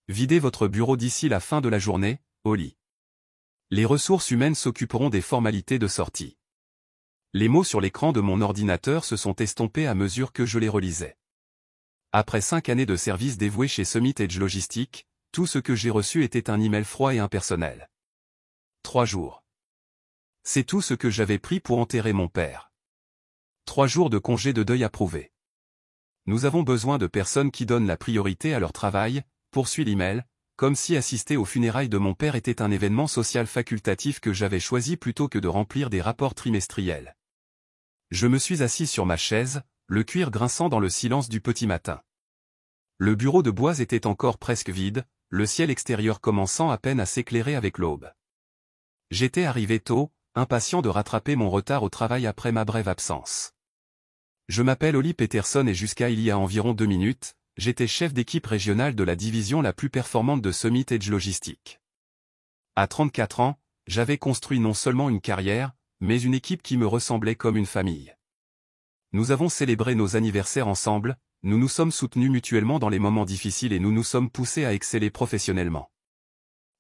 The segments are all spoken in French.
Videz votre bureau d'ici la fin de la journée, Oli. Les ressources humaines s'occuperont des formalités de sortie. Les mots sur l'écran de mon ordinateur se sont estompés à mesure que je les relisais. Après 5 années de service dévoué chez Summit Edge Logistique, tout ce que j'ai reçu était un email froid et impersonnel. 3 jours. C'est tout ce que j'avais pris pour enterrer mon père. 3 jours de congé de deuil approuvés. Nous avons besoin de personnes qui donnent la priorité à leur travail, poursuit l'email, comme si assister aux funérailles de mon père était un événement social facultatif que j'avais choisi plutôt que de remplir des rapports trimestriels. Je me suis assis sur ma chaise, le cuir grinçant dans le silence du petit matin. Le bureau de bois était encore presque vide, le ciel extérieur commençant à peine à s'éclairer avec l'aube. J'étais arrivé tôt, impatient de rattraper mon retard au travail après ma brève absence. Je m'appelle Oli Peterson et jusqu'à il y a environ 2 minutes, j'étais chef d'équipe régionale de la division la plus performante de Summit Edge Logistique. À 34 ans, j'avais construit non seulement une carrière, mais une équipe qui me ressemblait comme une famille. Nous avons célébré nos anniversaires ensemble, nous nous sommes soutenus mutuellement dans les moments difficiles et nous nous sommes poussés à exceller professionnellement.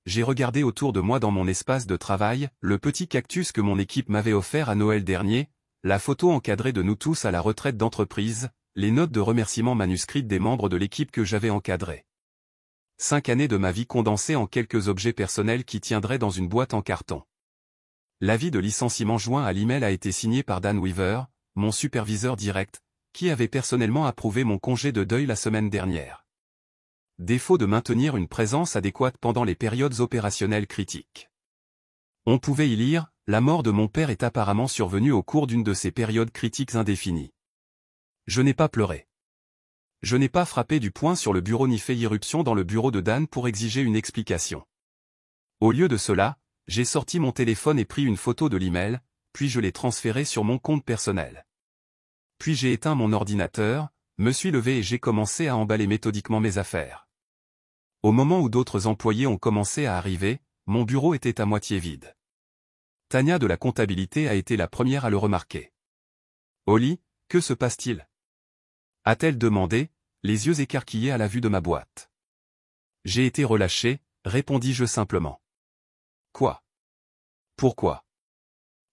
J'ai regardé autour de moi dans mon espace de travail, le petit cactus que mon équipe m'avait offert à Noël dernier, la photo encadrée de nous tous à la retraite d'entreprise, les notes de remerciement manuscrites des membres de l'équipe que j'avais encadrée. 5 années de ma vie condensées en quelques objets personnels qui tiendraient dans une boîte en carton. L'avis de licenciement joint à l'email a été signé par Dan Weaver, mon superviseur direct, qui avait personnellement approuvé mon congé de deuil la semaine dernière. Défaut de maintenir une présence adéquate pendant les périodes opérationnelles critiques. On pouvait y lire, la mort de mon père est apparemment survenue au cours d'une de ces périodes critiques indéfinies. Je n'ai pas pleuré. Je n'ai pas frappé du poing sur le bureau ni fait irruption dans le bureau de Dan pour exiger une explication. Au lieu de cela, j'ai sorti mon téléphone et pris une photo de l'email, puis je l'ai transféré sur mon compte personnel. Puis j'ai éteint mon ordinateur, me suis levé et j'ai commencé à emballer méthodiquement mes affaires. Au moment où d'autres employés ont commencé à arriver, mon bureau était à moitié vide. Tania de la comptabilité a été la première à le remarquer. « Oli, que se passe-t-il » a-t-elle demandé, les yeux écarquillés à la vue de ma boîte. J'ai été relâché, répondis-je simplement. Quoi? Pourquoi?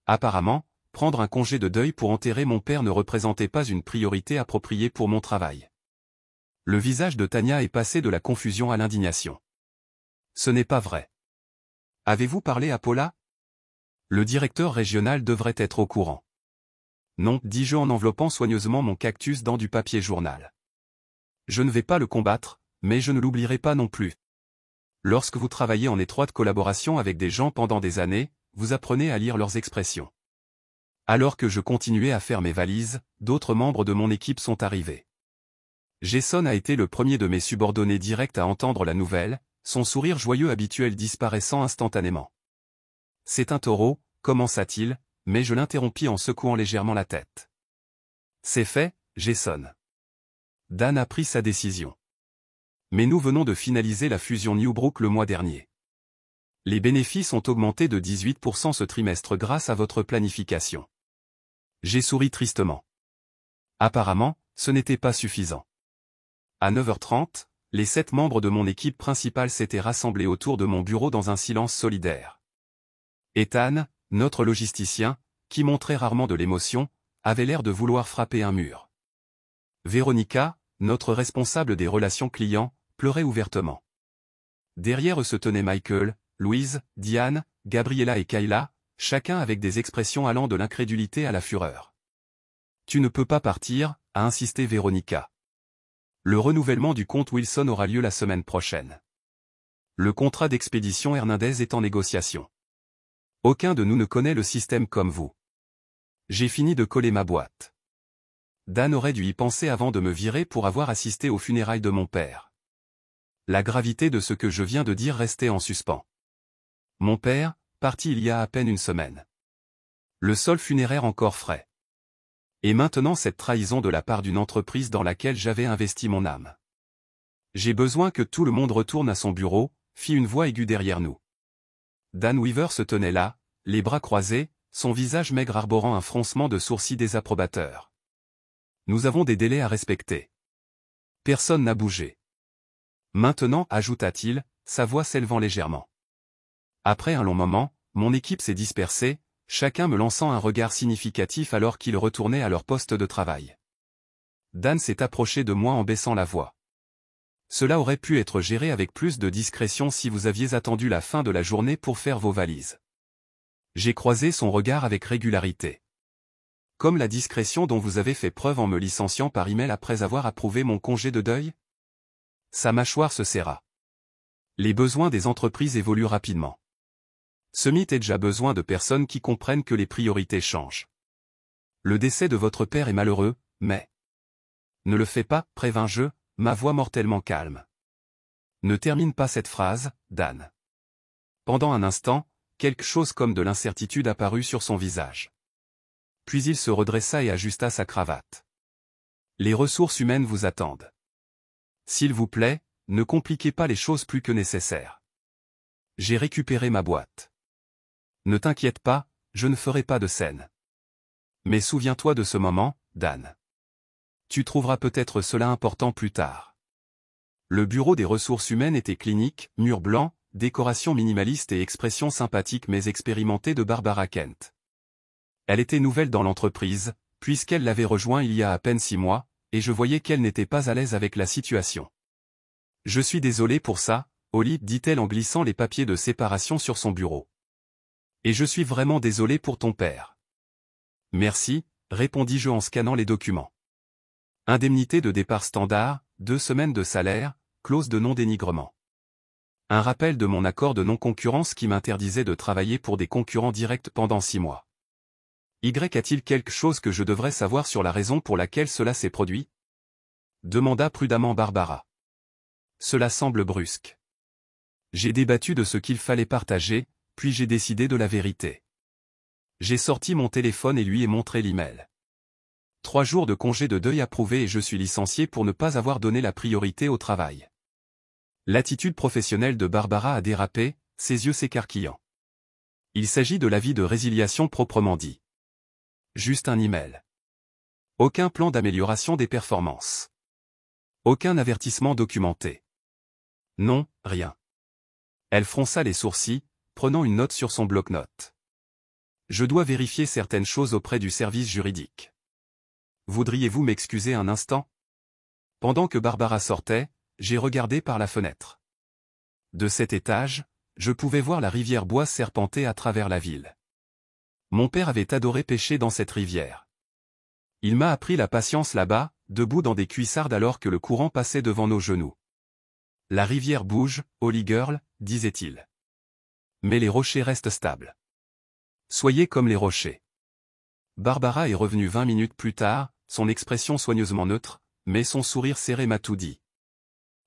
Apparemment, prendre un congé de deuil pour enterrer mon père ne représentait pas une priorité appropriée pour mon travail. Le visage de Tania est passé de la confusion à l'indignation. Ce n'est pas vrai. Avez-vous parlé à Paula? Le directeur régional devrait être au courant. Non, dis-je en enveloppant soigneusement mon cactus dans du papier journal. Je ne vais pas le combattre, mais je ne l'oublierai pas non plus. Lorsque vous travaillez en étroite collaboration avec des gens pendant des années, vous apprenez à lire leurs expressions. Alors que je continuais à faire mes valises, d'autres membres de mon équipe sont arrivés. Jason a été le premier de mes subordonnés directs à entendre la nouvelle, son sourire joyeux habituel disparaissant instantanément. C'est un taureau, commença-t-il, mais je l'interrompis en secouant légèrement la tête. C'est fait, Jason. Dan a pris sa décision. Mais nous venons de finaliser la fusion Newbrook le mois dernier. Les bénéfices ont augmenté de 18% ce trimestre grâce à votre planification. J'ai souri tristement. Apparemment, ce n'était pas suffisant. À 9h30, les 7 membres de mon équipe principale s'étaient rassemblés autour de mon bureau dans un silence solidaire. Ethan, notre logisticien, qui montrait rarement de l'émotion, avait l'air de vouloir frapper un mur. Véronica, notre responsable des relations clients, pleurait ouvertement. Derrière eux se tenaient Michael, Louise, Diane, Gabriella et Kayla, chacun avec des expressions allant de l'incrédulité à la fureur. « Tu ne peux pas partir », a insisté Véronica. Le renouvellement du compte Wilson aura lieu la semaine prochaine. Le contrat d'expédition Hernandez est en négociation. Aucun de nous ne connaît le système comme vous. J'ai fini de coller ma boîte. Dan aurait dû y penser avant de me virer pour avoir assisté aux funérailles de mon père. La gravité de ce que je viens de dire restait en suspens. Mon père, parti il y a à peine une semaine. Le sol funéraire encore frais. Et maintenant cette trahison de la part d'une entreprise dans laquelle j'avais investi mon âme. J'ai besoin que tout le monde retourne à son bureau, fit une voix aiguë derrière nous. Dan Weaver se tenait là, les bras croisés, son visage maigre arborant un froncement de sourcils désapprobateur. Nous avons des délais à respecter. Personne n'a bougé. Maintenant, ajouta-t-il, sa voix s'élevant légèrement. Après un long moment, mon équipe s'est dispersée, chacun me lançant un regard significatif alors qu'ils retournaient à leur poste de travail. Dan s'est approché de moi en baissant la voix. Cela aurait pu être géré avec plus de discrétion si vous aviez attendu la fin de la journée pour faire vos valises. J'ai croisé son regard avec régularité. Comme la discrétion dont vous avez fait preuve en me licenciant par email après avoir approuvé mon congé de deuil? Sa mâchoire se serra. Les besoins des entreprises évoluent rapidement. Summit Edge a besoin de personnes qui comprennent que les priorités changent. Le décès de votre père est malheureux, mais... Ne le fais pas, prévins-je, ma voix mortellement calme. Ne termine pas cette phrase, Dan. Pendant un instant, quelque chose comme de l'incertitude apparut sur son visage. Puis il se redressa et ajusta sa cravate. Les ressources humaines vous attendent. S'il vous plaît, ne compliquez pas les choses plus que nécessaire. J'ai récupéré ma boîte. Ne t'inquiète pas, je ne ferai pas de scène. Mais souviens-toi de ce moment, Dan. Tu trouveras peut-être cela important plus tard. Le bureau des ressources humaines était clinique, mur blanc, décoration minimaliste et expression sympathique mais expérimentée de Barbara Kent. Elle était nouvelle dans l'entreprise, puisqu'elle l'avait rejoint il y a à peine 6 mois, et je voyais qu'elle n'était pas à l'aise avec la situation. Je suis désolé pour ça, Holly, dit-elle en glissant les papiers de séparation sur son bureau. Et je suis vraiment désolé pour ton père. Merci, répondis-je en scannant les documents. Indemnité de départ standard, 2 semaines de salaire, clause de non-dénigrement. Un rappel de mon accord de non-concurrence qui m'interdisait de travailler pour des concurrents directs pendant 6 mois. A-t-il quelque chose que je devrais savoir sur la raison pour laquelle cela s'est produit? Demanda prudemment Barbara. Cela semble brusque. J'ai débattu de ce qu'il fallait partager, puis j'ai décidé de la vérité. J'ai sorti mon téléphone et lui ai montré l'email. 3 jours de congé de deuil approuvés et je suis licencié pour ne pas avoir donné la priorité au travail. L'attitude professionnelle de Barbara a dérapé, ses yeux s'écarquillant. Il s'agit de l'avis de résiliation proprement dit. Juste un email. Aucun plan d'amélioration des performances. Aucun avertissement documenté. Non, rien. Elle fronça les sourcils, prenant une note sur son bloc-notes. Je dois vérifier certaines choses auprès du service juridique. Voudriez-vous m'excuser un instant? Pendant que Barbara sortait, j'ai regardé par la fenêtre. De cet étage, je pouvais voir la rivière Boise serpenter à travers la ville. Mon père avait adoré pêcher dans cette rivière. Il m'a appris la patience là-bas, debout dans des cuissardes alors que le courant passait devant nos genoux. La rivière bouge, Holly Girl, disait-il. Mais les rochers restent stables. Soyez comme les rochers. Barbara est revenue 20 minutes plus tard, son expression soigneusement neutre, mais son sourire serré m'a tout dit.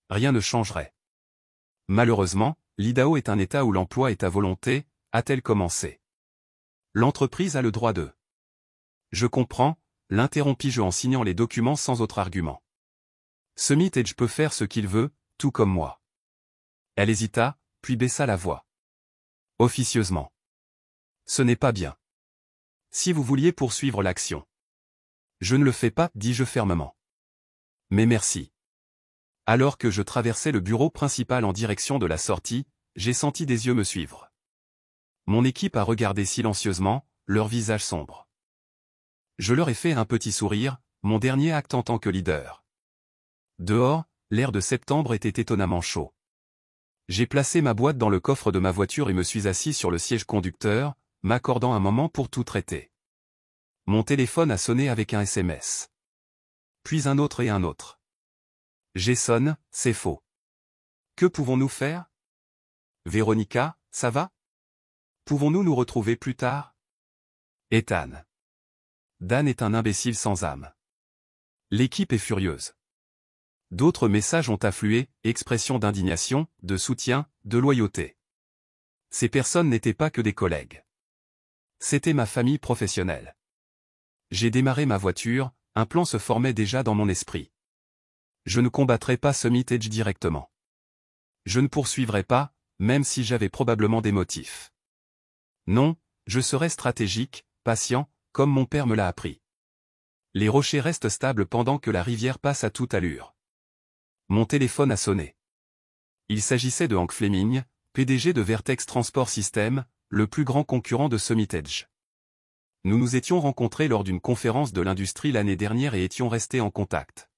Rien ne changerait. Malheureusement, l'Idaho est un État où l'emploi est à volonté, a-t-elle commencé. L'entreprise a le droit de. Je comprends, l'interrompis-je en signant les documents sans autre argument. Summit Edge peut faire ce qu'il veut, tout comme moi. Elle hésita, puis baissa la voix. Officieusement. Ce n'est pas bien. Si vous vouliez poursuivre l'action. Je ne le fais pas, dis-je fermement. Mais merci. Alors que je traversais le bureau principal en direction de la sortie, j'ai senti des yeux me suivre. Mon équipe a regardé silencieusement, leur visage sombre. Je leur ai fait un petit sourire, mon dernier acte en tant que leader. Dehors, l'air de septembre était étonnamment chaud. J'ai placé ma boîte dans le coffre de ma voiture et me suis assis sur le siège conducteur, m'accordant un moment pour tout traiter. Mon téléphone a sonné avec un SMS. Puis un autre et un autre. Jason, c'est faux. Que pouvons-nous faire? Véronica, ça va? Pouvons-nous nous retrouver plus tard? Ethan. Dan est un imbécile sans âme. L'équipe est furieuse. D'autres messages ont afflué, expressions d'indignation, de soutien, de loyauté. Ces personnes n'étaient pas que des collègues. C'était ma famille professionnelle. J'ai démarré ma voiture, un plan se formait déjà dans mon esprit. Je ne combattrai pas Summit Edge directement. Je ne poursuivrai pas, même si j'avais probablement des motifs. Non, je serai stratégique, patient, comme mon père me l'a appris. Les rochers restent stables pendant que la rivière passe à toute allure. Mon téléphone a sonné. Il s'agissait de Hank Fleming, PDG de Vertex Transport System, le plus grand concurrent de SummitEdge. Nous nous étions rencontrés lors d'une conférence de l'industrie l'année dernière et étions restés en contact.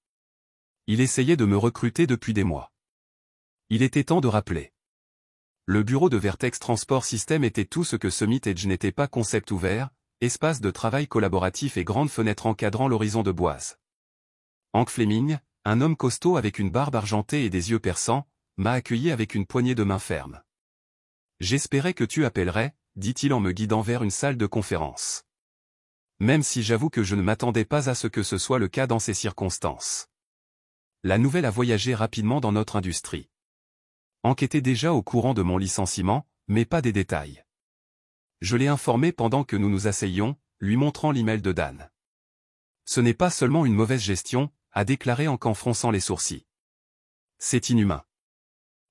Il essayait de me recruter depuis des mois. Il était temps de rappeler. Le bureau de Vertex Transport System était tout ce que SummitEdge n'était pas: concept ouvert, espace de travail collaboratif et grande fenêtre encadrant l'horizon de Boise. Hank Fleming, un homme costaud avec une barbe argentée et des yeux perçants, m'a accueilli avec une poignée de main ferme. J'espérais que tu appellerais, dit-il en me guidant vers une salle de conférence. Même si j'avoue que je ne m'attendais pas à ce que ce soit le cas dans ces circonstances. La nouvelle a voyagé rapidement dans notre industrie. Hank était déjà au courant de mon licenciement, mais pas des détails. Je l'ai informé pendant que nous nous asseyions, lui montrant l'email de Dan. Ce n'est pas seulement une mauvaise gestion, a déclaré Hank en fronçant les sourcils. C'est inhumain.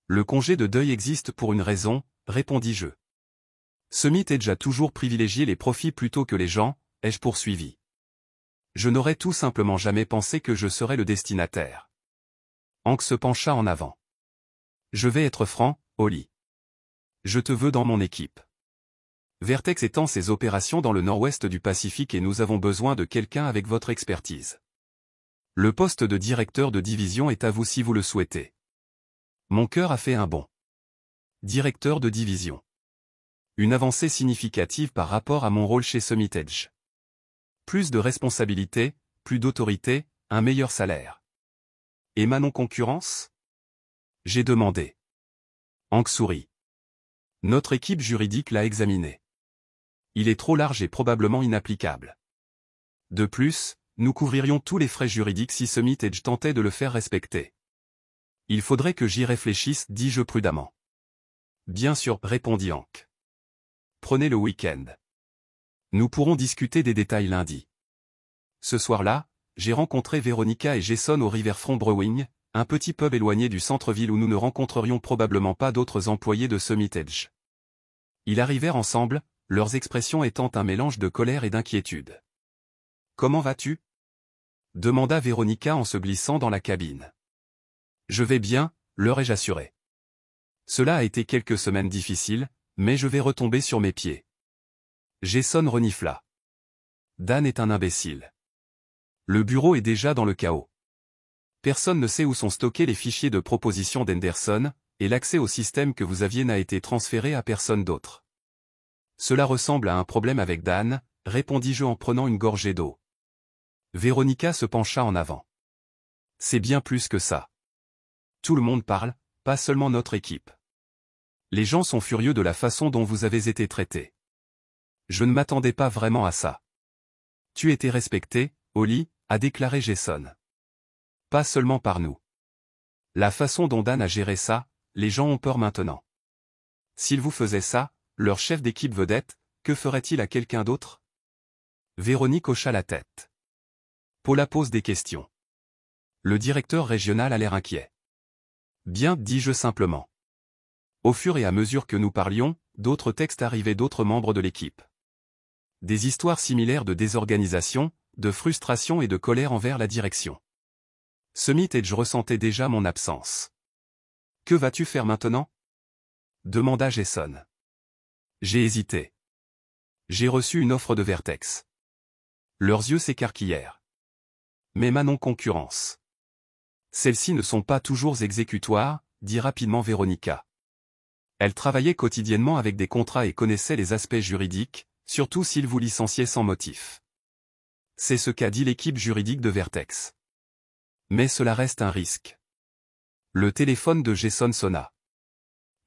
Le congé de deuil existe pour une raison, répondis-je. SummitEdge a toujours privilégié les profits plutôt que les gens, ai-je poursuivi. Je n'aurais tout simplement jamais pensé que je serais le destinataire. Hank se pencha en avant. Je vais être franc, Holly. Je te veux dans mon équipe. Vertex étend ses opérations dans le nord-ouest du Pacifique et nous avons besoin de quelqu'un avec votre expertise. Le poste de directeur de division est à vous si vous le souhaitez. Mon cœur a fait un bond. Directeur de division. Une avancée significative par rapport à mon rôle chez SummitEdge. Plus de responsabilités, plus d'autorité, un meilleur salaire. Et ma non-concurrence ? J'ai demandé. Hank sourit. Notre équipe juridique l'a examiné. Il est trop large et probablement inapplicable. De plus, nous couvririons tous les frais juridiques si SummitEdge tentait de le faire respecter. Il faudrait que j'y réfléchisse, dis-je prudemment. Bien sûr, répondit Hank. Prenez le week-end. Nous pourrons discuter des détails lundi. Ce soir-là, j'ai rencontré Veronica et Jason au Riverfront Brewing, un petit pub éloigné du centre-ville où nous ne rencontrerions probablement pas d'autres employés de SummitEdge. Ils arrivèrent ensemble, leurs expressions étant un mélange de colère et d'inquiétude. « Comment vas-tu » demanda Veronica en se glissant dans la cabine. « Je vais bien, leur ai-je assuré. Cela a été quelques semaines difficiles, mais je vais retomber sur mes pieds. » Jason renifla. Dan est un imbécile. Le bureau est déjà dans le chaos. Personne ne sait où sont stockés les fichiers de proposition d'Henderson, et l'accès au système que vous aviez n'a été transféré à personne d'autre. Cela ressemble à un problème avec Dan, répondis-je en prenant une gorgée d'eau. Veronica se pencha en avant. C'est bien plus que ça. Tout le monde parle, pas seulement notre équipe. Les gens sont furieux de la façon dont vous avez été traités. Je ne m'attendais pas vraiment à ça. Tu étais respecté, Holly, a déclaré Jason. Pas seulement par nous. La façon dont Dan a géré ça, les gens ont peur maintenant. S'il vous faisait ça, leur chef d'équipe vedette, que ferait-il à quelqu'un d'autre ? Véronique hocha la tête. Paula pose des questions. Le directeur régional a l'air inquiet. Bien, dis-je simplement. Au fur et à mesure que nous parlions, d'autres textes arrivaient d'autres membres de l'équipe. Des histoires similaires de désorganisation, de frustration et de colère envers la direction. SummitEdge ressentait déjà mon absence. « Que vas-tu faire maintenant » demanda Jason. J'ai hésité. J'ai reçu une offre de Vertex. Leurs yeux s'écarquillèrent. Mais ma non-concurrence. Celles-ci ne sont pas toujours exécutoires, dit rapidement Veronica. Elle travaillait quotidiennement avec des contrats et connaissait les aspects juridiques, surtout s'ils vous licenciaient sans motif. C'est ce qu'a dit l'équipe juridique de Vertex. Mais cela reste un risque. Le téléphone de Jason sonna.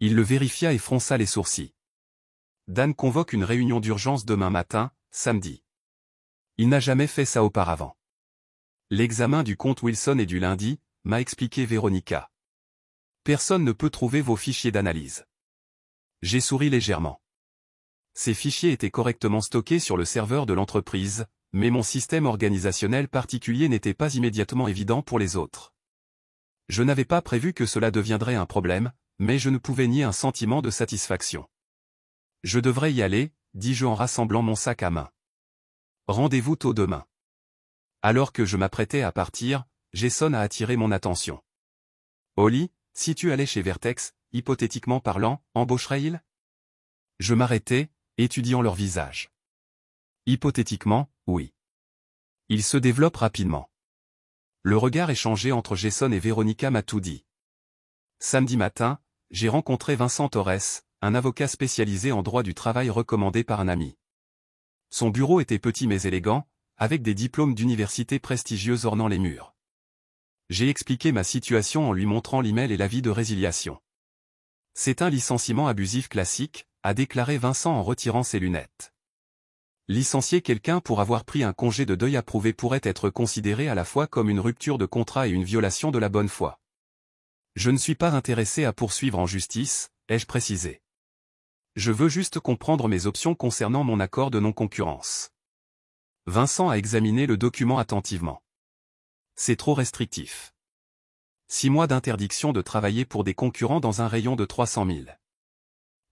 Il le vérifia et fronça les sourcils. Dan convoque une réunion d'urgence demain matin, samedi. Il n'a jamais fait ça auparavant. L'examen du compte Wilson est du lundi, m'a expliqué Veronica. Personne ne peut trouver vos fichiers d'analyse. J'ai souri légèrement. Ces fichiers étaient correctement stockés sur le serveur de l'entreprise, mais mon système organisationnel particulier n'était pas immédiatement évident pour les autres. Je n'avais pas prévu que cela deviendrait un problème, mais je ne pouvais nier un sentiment de satisfaction. Je devrais y aller, dis-je en rassemblant mon sac à main. Rendez-vous tôt demain. Alors que je m'apprêtais à partir, Jason a attiré mon attention. Holly, Si tu allais chez Vertex, hypothétiquement parlant, embaucherait-il? Je m'arrêtai, étudiant leur visage. Hypothétiquement, oui. Il se développe rapidement. Le regard échangé entre Jason et Véronica m'a tout dit. Samedi matin, j'ai rencontré Vincent Torres, un avocat spécialisé en droit du travail recommandé par un ami. Son bureau était petit mais élégant, avec des diplômes d'université prestigieuses ornant les murs. J'ai expliqué ma situation en lui montrant l'email et l'avis de résiliation. C'est un licenciement abusif classique, a déclaré Vincent en retirant ses lunettes. Licencier quelqu'un pour avoir pris un congé de deuil approuvé pourrait être considéré à la fois comme une rupture de contrat et une violation de la bonne foi. Je ne suis pas intéressé à poursuivre en justice, ai-je précisé. Je veux juste comprendre mes options concernant mon accord de non-concurrence. Vincent a examiné le document attentivement. C'est trop restrictif. 6 mois d'interdiction de travailler pour des concurrents dans un rayon de 300 000.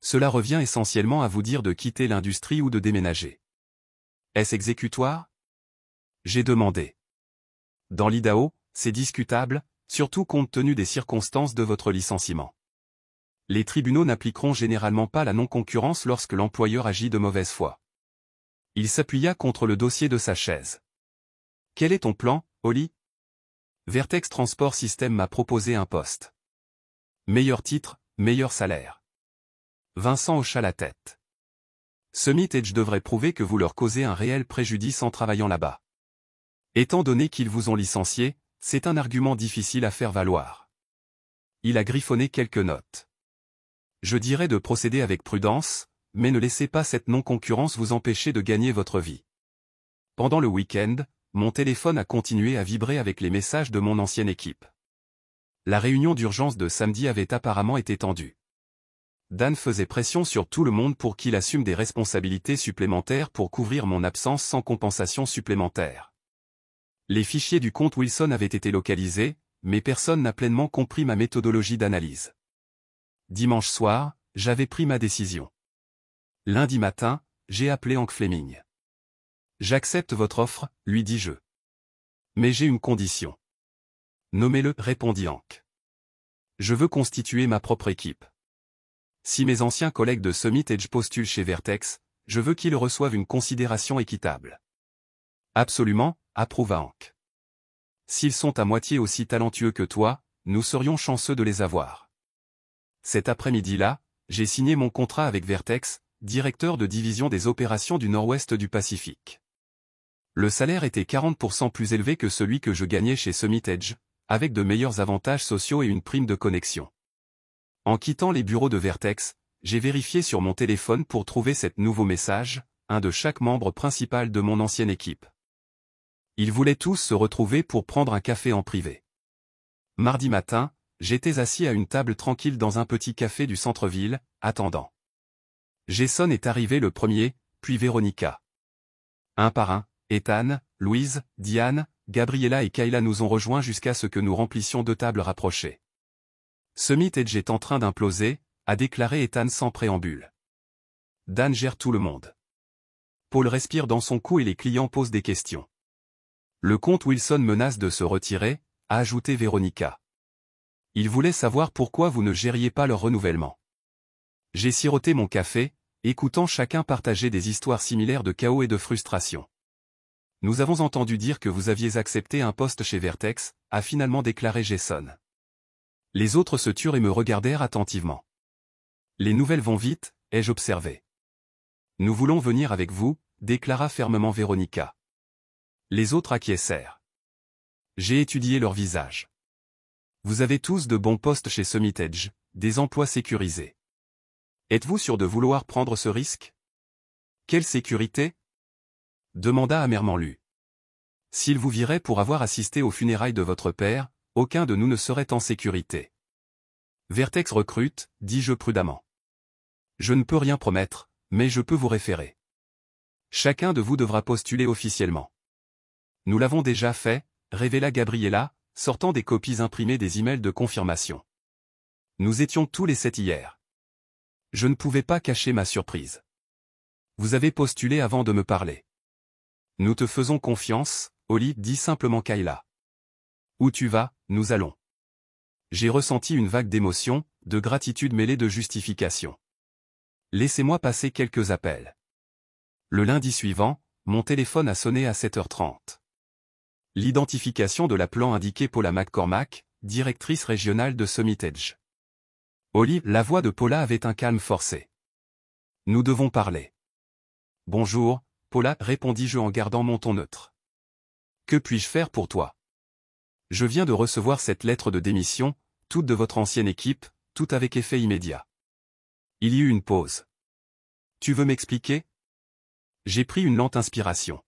Cela revient essentiellement à vous dire de quitter l'industrie ou de déménager. Est-ce exécutoire? J'ai demandé. Dans l'Idaho, c'est discutable, surtout compte tenu des circonstances de votre licenciement. Les tribunaux n'appliqueront généralement pas la non-concurrence lorsque l'employeur agit de mauvaise foi. Il s'appuya contre le dossier de sa chaise. Quel est ton plan, Oli? Vertex Transport System m'a proposé un poste. Meilleur titre, meilleur salaire. Vincent hocha la tête. Summit Edge devrait prouver que vous leur causez un réel préjudice en travaillant là-bas. Étant donné qu'ils vous ont licencié, c'est un argument difficile à faire valoir. Il a griffonné quelques notes. Je dirais de procéder avec prudence, mais ne laissez pas cette non-concurrence vous empêcher de gagner votre vie. Pendant le week-end, mon téléphone a continué à vibrer avec les messages de mon ancienne équipe. La réunion d'urgence de samedi avait apparemment été tendue. Dan faisait pression sur tout le monde pour qu'il assume des responsabilités supplémentaires pour couvrir mon absence sans compensation supplémentaire. Les fichiers du compte Wilson avaient été localisés, mais personne n'a pleinement compris ma méthodologie d'analyse. Dimanche soir, j'avais pris ma décision. Lundi matin, j'ai appelé Hank Fleming. J'accepte votre offre, lui dis-je. Mais j'ai une condition. Nommez-le, répondit Hank. Je veux constituer ma propre équipe. Si mes anciens collègues de Summit Edge postulent chez Vertex, je veux qu'ils reçoivent une considération équitable. Absolument, approuva Hank. S'ils sont à moitié aussi talentueux que toi, nous serions chanceux de les avoir. Cet après-midi-là, j'ai signé mon contrat avec Vertex, directeur de division des opérations du Nord-Ouest du Pacifique. Le salaire était 40% plus élevé que celui que je gagnais chez Summit Edge, avec de meilleurs avantages sociaux et une prime de connexion. En quittant les bureaux de Vertex, j'ai vérifié sur mon téléphone pour trouver cet nouveau message, un de chaque membre principal de mon ancienne équipe. Ils voulaient tous se retrouver pour prendre un café en privé. Mardi matin, j'étais assis à une table tranquille dans un petit café du centre-ville, attendant. Jason est arrivé le premier, puis Véronica. Un par un, Ethan, Louise, Diane, Gabriella et Kayla nous ont rejoints jusqu'à ce que nous remplissions 2 tables rapprochées. Summit Edge est en train d'imploser, a déclaré Ethan sans préambule. Dan gère tout le monde. Paul respire dans son cou et les clients posent des questions. Le comte Wilson menace de se retirer, a ajouté Véronica. Il voulait savoir pourquoi vous ne gériez pas leur renouvellement. J'ai siroté mon café, écoutant chacun partager des histoires similaires de chaos et de frustration. Nous avons entendu dire que vous aviez accepté un poste chez Vertex, a finalement déclaré Jason. Les autres se turent et me regardèrent attentivement. Les nouvelles vont vite, ai-je observé. Nous voulons venir avec vous, déclara fermement Véronica. Les autres acquiescèrent. J'ai étudié leur visage. Vous avez tous de bons postes chez Summit Edge, des emplois sécurisés. Êtes-vous sûr de vouloir prendre ce risque? Quelle sécurité? Demanda amèrement Lu. S'il vous virait pour avoir assisté aux funérailles de votre père, aucun de nous ne serait en sécurité. Vertex recrute, dis-je prudemment. Je ne peux rien promettre, mais je peux vous référer. Chacun de vous devra postuler officiellement. Nous l'avons déjà fait, révéla Gabriella, sortant des copies imprimées des emails de confirmation. Nous étions tous les 7 hier. Je ne pouvais pas cacher ma surprise. Vous avez postulé avant de me parler. Nous te faisons confiance, Oli, dit simplement Kayla. Où tu vas, nous allons. J'ai ressenti une vague d'émotion, de gratitude mêlée de justification. Laissez-moi passer quelques appels. Le lundi suivant, mon téléphone a sonné à 7h30. L'identification de l'appelant indiquait Paula McCormack, directrice régionale de Summit Edge. Oli, la voix de Paula avait un calme forcé. Nous devons parler. Bonjour, Paula, répondis-je en gardant mon ton neutre. Que puis-je faire pour toi? Je viens de recevoir cette lettre de démission, toute de votre ancienne équipe, tout avec effet immédiat. Il y eut une pause. Tu veux m'expliquer? J'ai pris une lente inspiration.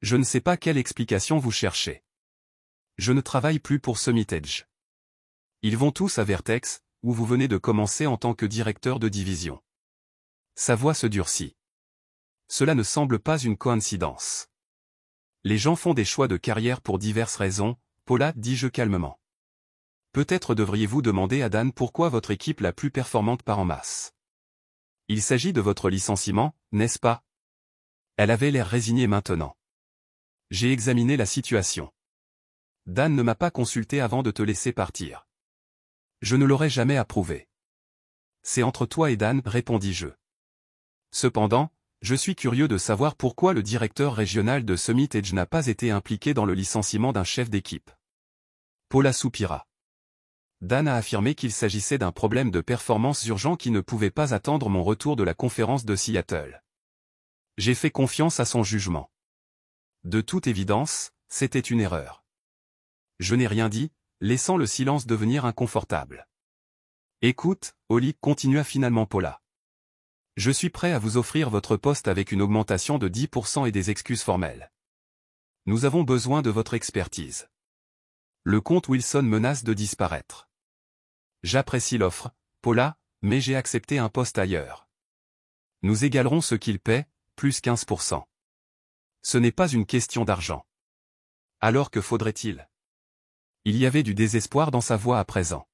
Je ne sais pas quelle explication vous cherchez. Je ne travaille plus pour Summit Edge. Ils vont tous à Vertex, où vous venez de commencer en tant que directeur de division. Sa voix se durcit. Cela ne semble pas une coïncidence. Les gens font des choix de carrière pour diverses raisons, Paula, dis-je calmement. Peut-être devriez-vous demander à Dan pourquoi votre équipe la plus performante part en masse. Il s'agit de votre licenciement, n'est-ce pas? Elle avait l'air résignée maintenant. J'ai examiné la situation. Dan ne m'a pas consulté avant de te laisser partir. Je ne l'aurais jamais approuvé. C'est entre toi et Dan, répondis-je. Cependant, je suis curieux de savoir pourquoi le directeur régional de Summit Edge n'a pas été impliqué dans le licenciement d'un chef d'équipe. Paula soupira. Dan a affirmé qu'il s'agissait d'un problème de performance urgent qui ne pouvait pas attendre mon retour de la conférence de Seattle. J'ai fait confiance à son jugement. De toute évidence, c'était une erreur. Je n'ai rien dit, laissant le silence devenir inconfortable. Écoute, Oli, continua finalement Paula. Je suis prêt à vous offrir votre poste avec une augmentation de 10% et des excuses formelles. Nous avons besoin de votre expertise. Le comte Wilson menace de disparaître. J'apprécie l'offre, Paula, mais j'ai accepté un poste ailleurs. Nous égalerons ce qu'il paie, plus 15%. Ce n'est pas une question d'argent. Alors que faudrait-il? Il y avait du désespoir dans sa voix à présent.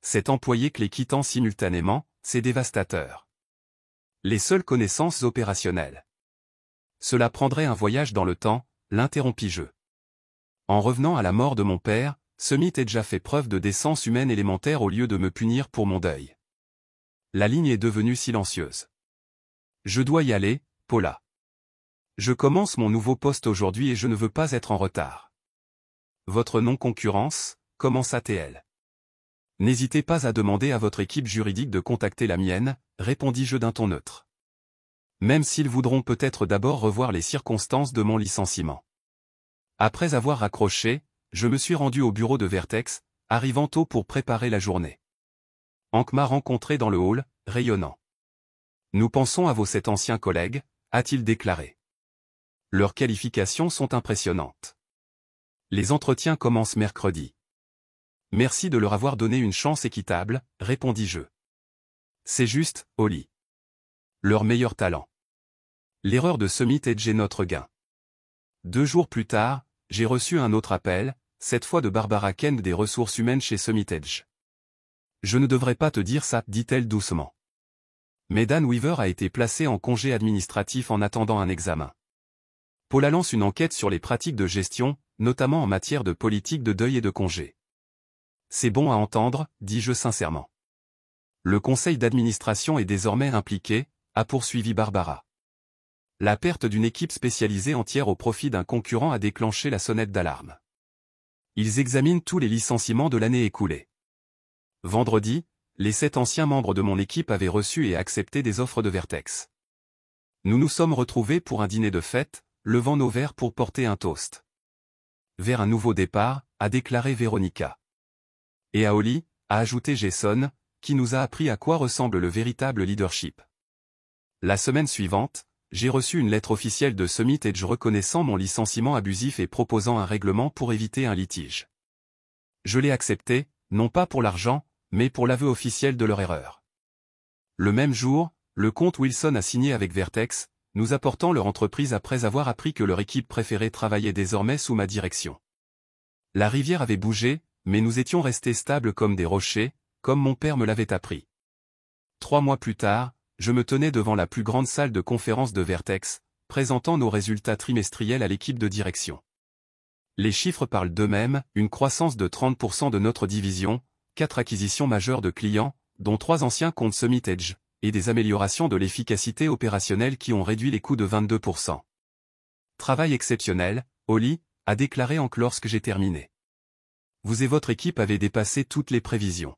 Cet employé clé quittant simultanément, c'est dévastateur. Les seules connaissances opérationnelles. Cela prendrait un voyage dans le temps, l'interrompis-je. En revenant à la mort de mon père, Summit Edge a fait preuve de décence humaine élémentaire au lieu de me punir pour mon deuil. La ligne est devenue silencieuse. Je dois y aller, Paula. Je commence mon nouveau poste aujourd'hui et je ne veux pas être en retard. Votre non-concurrence, commença-t-elle. N'hésitez pas à demander à votre équipe juridique de contacter la mienne, répondis-je d'un ton neutre. Même s'ils voudront peut-être d'abord revoir les circonstances de mon licenciement. Après avoir raccroché, je me suis rendu au bureau de Vertex, arrivant tôt pour préparer la journée. Hank m'a rencontré dans le hall, rayonnant. Nous pensons à vos 7 anciens collègues, a-t-il déclaré. Leurs qualifications sont impressionnantes. Les entretiens commencent mercredi. Merci de leur avoir donné une chance équitable, répondis-je. C'est juste, Oli. Leur meilleur talent. L'erreur de Summit Edge est notre gain. 2 jours plus tard, j'ai reçu un autre appel, cette fois de Barbara Kent des ressources humaines chez Summit Edge. Je ne devrais pas te dire ça, dit-elle doucement. Mais Dan Weaver a été placé en congé administratif en attendant un examen. Paula lance une enquête sur les pratiques de gestion, notamment en matière de politique de deuil et de congé. C'est bon à entendre, dis-je sincèrement. Le conseil d'administration est désormais impliqué, a poursuivi Barbara. La perte d'une équipe spécialisée entière au profit d'un concurrent a déclenché la sonnette d'alarme. Ils examinent tous les licenciements de l'année écoulée. Vendredi, les 7 anciens membres de mon équipe avaient reçu et accepté des offres de Vertex. Nous nous sommes retrouvés pour un dîner de fête, levant nos verres pour porter un toast. Vers un nouveau départ, a déclaré Véronica. Et à Oli, a ajouté Jason, qui nous a appris à quoi ressemble le véritable leadership. La semaine suivante, j'ai reçu une lettre officielle de Summit Edge reconnaissant mon licenciement abusif et proposant un règlement pour éviter un litige. Je l'ai accepté, non pas pour l'argent, mais pour l'aveu officiel de leur erreur. Le même jour, le comte Wilson a signé avec Vertex, nous apportant leur entreprise après avoir appris que leur équipe préférée travaillait désormais sous ma direction. La rivière avait bougé, mais nous étions restés stables comme des rochers, comme mon père me l'avait appris. 3 mois plus tard, je me tenais devant la plus grande salle de conférence de Vertex, présentant nos résultats trimestriels à l'équipe de direction. Les chiffres parlent d'eux-mêmes, une croissance de 30% de notre division, 4 acquisitions majeures de clients, dont 3 anciens comptes Summitedge, et des améliorations de l'efficacité opérationnelle qui ont réduit les coûts de 22%. Travail exceptionnel, Oli, a déclaré Hank lorsque j'ai terminé. Vous et votre équipe avez dépassé toutes les prévisions.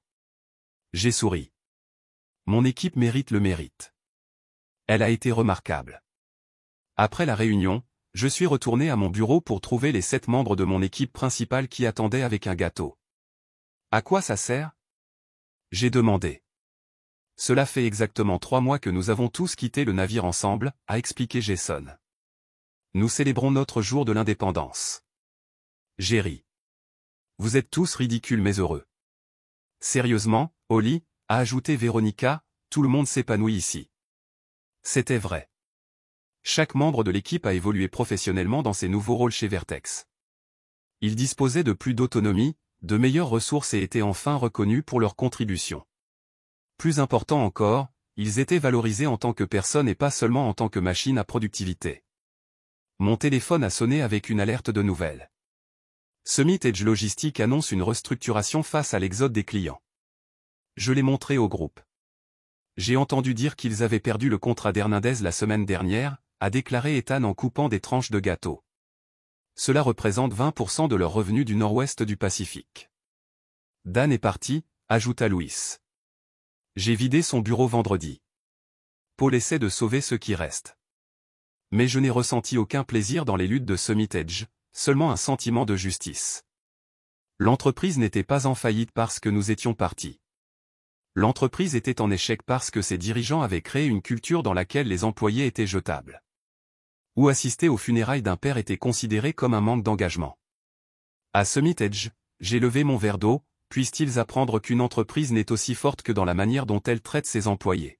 J'ai souri. Mon équipe mérite le mérite. Elle a été remarquable. Après la réunion, je suis retourné à mon bureau pour trouver les 7 membres de mon équipe principale qui attendaient avec un gâteau. À quoi ça sert? J'ai demandé. Cela fait exactement 3 mois que nous avons tous quitté le navire ensemble, a expliqué Jason. Nous célébrons notre jour de l'indépendance. J'ai ri. Vous êtes tous ridicules mais heureux. Sérieusement, Oli, a ajouté Véronica, tout le monde s'épanouit ici. C'était vrai. Chaque membre de l'équipe a évolué professionnellement dans ses nouveaux rôles chez Vertex. Ils disposaient de plus d'autonomie, de meilleures ressources et étaient enfin reconnus pour leurs contributions. Plus important encore, ils étaient valorisés en tant que personnes et pas seulement en tant que machines à productivité. Mon téléphone a sonné avec une alerte de nouvelles. Summitedge Logistique annonce une restructuration face à l'exode des clients. Je l'ai montré au groupe. J'ai entendu dire qu'ils avaient perdu le contrat d'Hernandez la semaine dernière, a déclaré Ethan en coupant des tranches de gâteau. Cela représente 20% de leurs revenus du nord-ouest du Pacifique. Dan est parti, ajouta Louis. J'ai vidé son bureau vendredi. Paul essaie de sauver ce qui reste. Mais je n'ai ressenti aucun plaisir dans les luttes de Summitedge, seulement un sentiment de justice. L'entreprise n'était pas en faillite parce que nous étions partis. L'entreprise était en échec parce que ses dirigeants avaient créé une culture dans laquelle les employés étaient jetables. Ou assister aux funérailles d'un père était considéré comme un manque d'engagement. À Summitedge, j'ai levé mon verre d'eau, puissent-ils apprendre qu'une entreprise n'est aussi forte que dans la manière dont elle traite ses employés.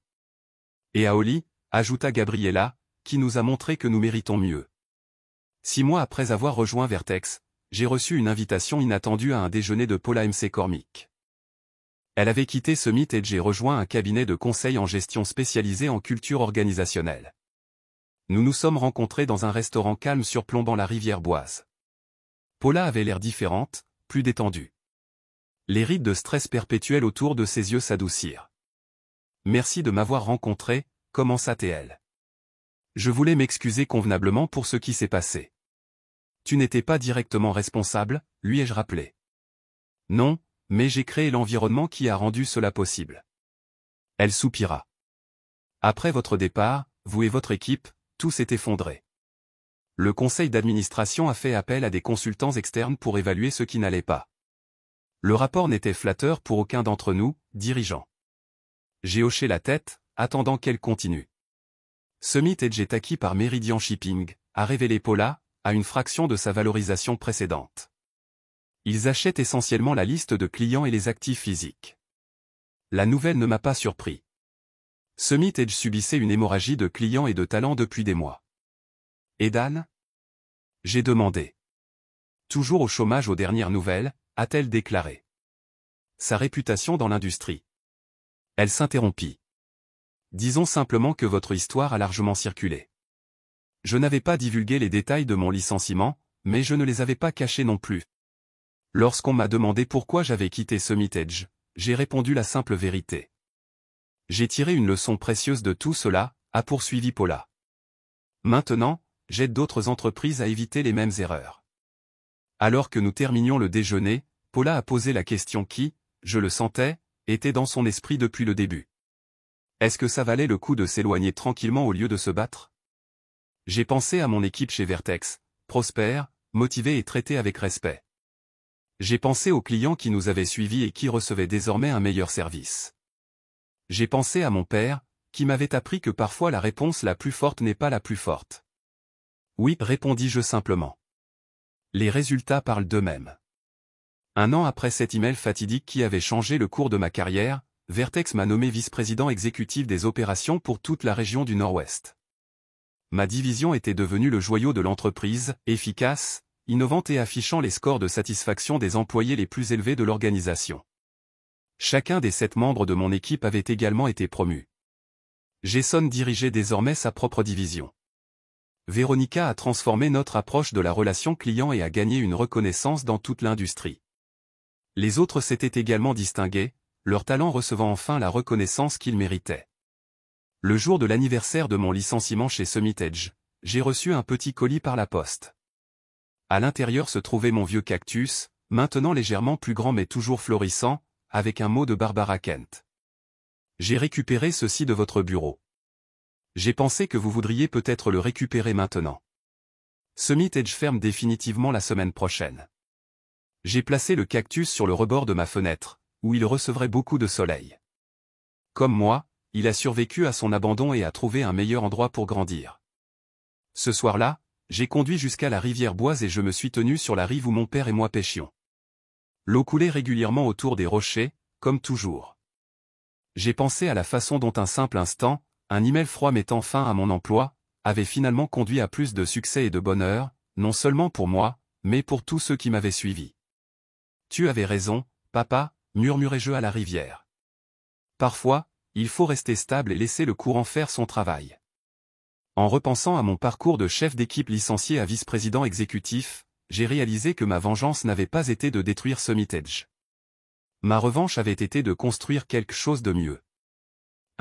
Et à Oli, ajouta Gabriella, qui nous a montré que nous méritons mieux. 6 mois après avoir rejoint Vertex, j'ai reçu une invitation inattendue à un déjeuner de Paula McCormick. Elle avait quitté Summitedge et rejoint un cabinet de conseil en gestion spécialisé en culture organisationnelle. Nous nous sommes rencontrés dans un restaurant calme surplombant la rivière Boise. Paula avait l'air différente, plus détendue. Les rides de stress perpétuel autour de ses yeux s'adoucirent. Merci de m'avoir rencontré, commença-t-elle. Je voulais m'excuser convenablement pour ce qui s'est passé. Tu n'étais pas directement responsable, lui ai-je rappelé. Non, mais j'ai créé l'environnement qui a rendu cela possible. Elle soupira. Après votre départ, vous et votre équipe, tout s'est effondré. Le conseil d'administration a fait appel à des consultants externes pour évaluer ce qui n'allait pas. Le rapport n'était flatteur pour aucun d'entre nous, dirigeants. J'ai hoché la tête, attendant qu'elle continue. Summitedge est acquis par Meridian Shipping, a révélé Paula, à une fraction de sa valorisation précédente. Ils achètent essentiellement la liste de clients et les actifs physiques. La nouvelle ne m'a pas surpris. Summitedge subissait une hémorragie de clients et de talents depuis des mois. Et Dan? J'ai demandé. Toujours au chômage aux dernières nouvelles, a-t-elle déclaré. Sa réputation dans l'industrie. Elle s'interrompit. Disons simplement que votre histoire a largement circulé. Je n'avais pas divulgué les détails de mon licenciement, mais je ne les avais pas cachés non plus. Lorsqu'on m'a demandé pourquoi j'avais quitté Summitedge, j'ai répondu la simple vérité. J'ai tiré une leçon précieuse de tout cela, a poursuivi Paula. Maintenant, j'aide d'autres entreprises à éviter les mêmes erreurs. Alors que nous terminions le déjeuner, Paula a posé la question qui, je le sentais, était dans son esprit depuis le début. Est-ce que ça valait le coup de s'éloigner tranquillement au lieu de se battre? J'ai pensé à mon équipe chez Vertex, prospère, motivée et traitée avec respect. J'ai pensé aux clients qui nous avaient suivis et qui recevaient désormais un meilleur service. J'ai pensé à mon père, qui m'avait appris que parfois la réponse la plus forte n'est pas la plus forte. Oui, répondis-je simplement. Les résultats parlent d'eux-mêmes. 1 an après cet email fatidique qui avait changé le cours de ma carrière, Vertex m'a nommé vice-président exécutif des opérations pour toute la région du Nord-Ouest. Ma division était devenue le joyau de l'entreprise, efficace, innovante et affichant les scores de satisfaction des employés les plus élevés de l'organisation. Chacun des 7 membres de mon équipe avait également été promu. Jason dirigeait désormais sa propre division. Véronica a transformé notre approche de la relation client et a gagné une reconnaissance dans toute l'industrie. Les autres s'étaient également distingués, leur talent recevant enfin la reconnaissance qu'ils méritaient. Le jour de l'anniversaire de mon licenciement chez Summit Edge, j'ai reçu un petit colis par la poste. À l'intérieur se trouvait mon vieux cactus, maintenant légèrement plus grand mais toujours florissant, avec un mot de Barbara Kent. J'ai récupéré ceci de votre bureau. J'ai pensé que vous voudriez peut-être le récupérer maintenant. Summit Edge ferme définitivement la semaine prochaine. J'ai placé le cactus sur le rebord de ma fenêtre, où il recevrait beaucoup de soleil. Comme moi, il a survécu à son abandon et a trouvé un meilleur endroit pour grandir. Ce soir-là, j'ai conduit jusqu'à la rivière Boise et je me suis tenu sur la rive où mon père et moi pêchions. L'eau coulait régulièrement autour des rochers, comme toujours. J'ai pensé à la façon dont un simple instant, un email froid mettant fin à mon emploi, avait finalement conduit à plus de succès et de bonheur, non seulement pour moi, mais pour tous ceux qui m'avaient suivi. Tu avais raison, papa, murmurai-je à la rivière. Parfois, il faut rester stable et laisser le courant faire son travail. En repensant à mon parcours de chef d'équipe licencié à vice-président exécutif, j'ai réalisé que ma vengeance n'avait pas été de détruire Summit Edge. Ma revanche avait été de construire quelque chose de mieux.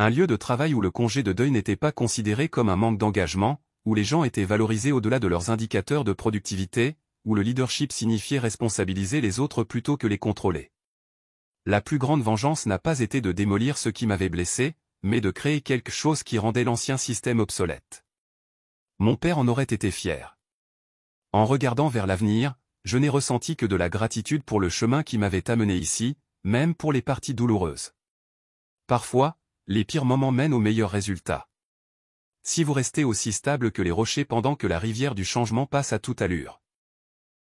Un lieu de travail où le congé de deuil n'était pas considéré comme un manque d'engagement, où les gens étaient valorisés au-delà de leurs indicateurs de productivité, où le leadership signifiait responsabiliser les autres plutôt que les contrôler. La plus grande vengeance n'a pas été de démolir ce qui m'avait blessé, mais de créer quelque chose qui rendait l'ancien système obsolète. Mon père en aurait été fier. En regardant vers l'avenir, je n'ai ressenti que de la gratitude pour le chemin qui m'avait amené ici, même pour les parties douloureuses. Parfois, les pires moments mènent aux meilleurs résultats. Si vous restez aussi stable que les rochers pendant que la rivière du changement passe à toute allure.